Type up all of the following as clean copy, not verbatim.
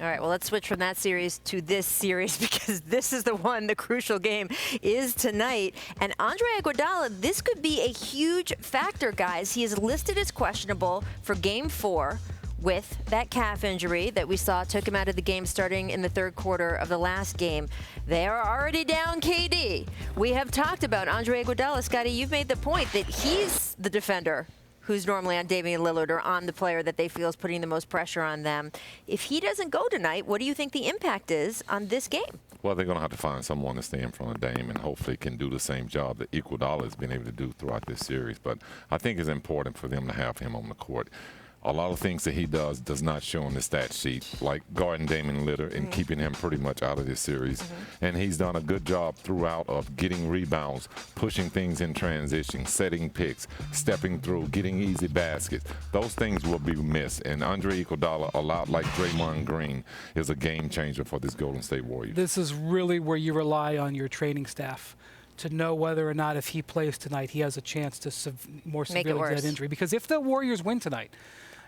All right, well, let's switch from that series to this series because this is the one, the crucial game is tonight. And Andre Iguodala, this could be a huge factor, guys. He is listed as questionable for Game 4 with that calf injury that we saw took him out of the game starting in the third quarter of the last game. They are already down KD. We have talked about Andre Iguodala. Scottie, you've made the point that he's the defender who's normally on Damian Lillard or on the player that they feel is putting the most pressure on them. If he doesn't go tonight, what do you think the impact is on this game? Well, they're going to have to find someone to stay in front of Dame and hopefully can do the same job that Iguodala has been able to do throughout this series. But I think it's important for them to have him on the court. A lot of things that he does not show on the stat sheet, like guarding Damian Lillard and keeping him pretty much out of this series. And he's done a good job throughout of getting rebounds, pushing things in transition, setting picks, stepping through, getting easy baskets. Those things will be missed. And Andre Iguodala, a lot like Draymond Green, is a game changer for this Golden State Warriors. This is really where you rely on your training staff to know whether or not if he plays tonight, he has a chance to more severely get that injury. Because if the Warriors win tonight,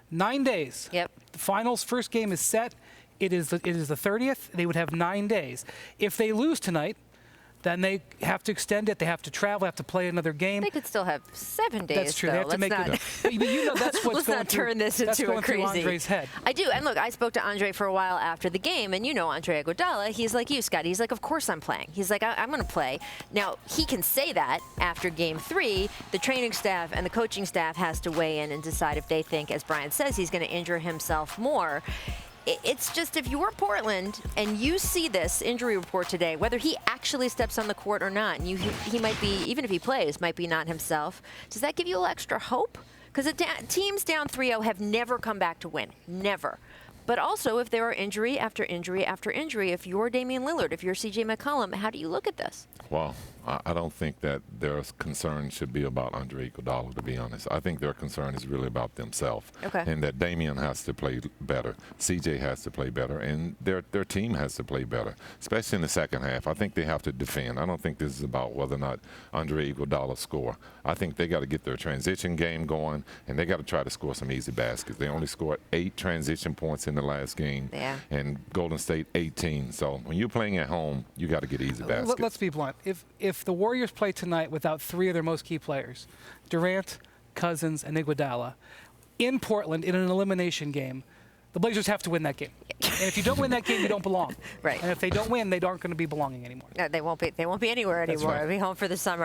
9 days. Yep. The finals first game is set. It is the 30th. They would have 9 days. If they lose tonight, then they have to extend it. They have to travel, have to play another game. They could still have 7 days. That's true. Though. They have to make it. But you know that's what's Let's going not through. turn this That's into going a crazy. through Andre's head. I do. And look, I spoke to Andre for a while after the game, and you know Andre Iguodala. He's like you, Scottie. He's like, of course I'm playing. He's like, I'm going to play. Now, he can say that after Game 3. The training staff and the coaching staff has to weigh in and decide if they think, as Brian says, he's going to injure himself more. It's just if you're Portland and you see this injury report today, whether he actually steps on the court or not, and he might be, even if he plays, might be not himself, does that give you a little extra hope? Because teams down 3-0 have never come back to win. Never. But also, if there are injury after injury after injury, if you're Damian Lillard, if you're C.J. McCollum, how do you look at this? Well, I don't think that their concern should be about Andre Iguodala, to be honest. I think their concern is really about themselves. Okay. And that Damian has to play better, CJ has to play better, and their team has to play better, especially in the second half. I think they have to defend. I don't think this is about whether or not Andre Iguodala score. I think they got to get their transition game going, and they got to try to score some easy baskets. They only scored 8 transition points in the last game, and Golden State 18. So when you're playing at home, you got to get easy baskets. Let's be blunt. If the Warriors play tonight without 3 of their most key players, Durant, Cousins, and Iguodala, in Portland in an elimination game, the Blazers have to win that game. And if you don't win that game, you don't belong. Right. And if they don't win, they aren't going to be belonging anymore. No, they won't be anywhere anymore. right. They'll be home for the summer.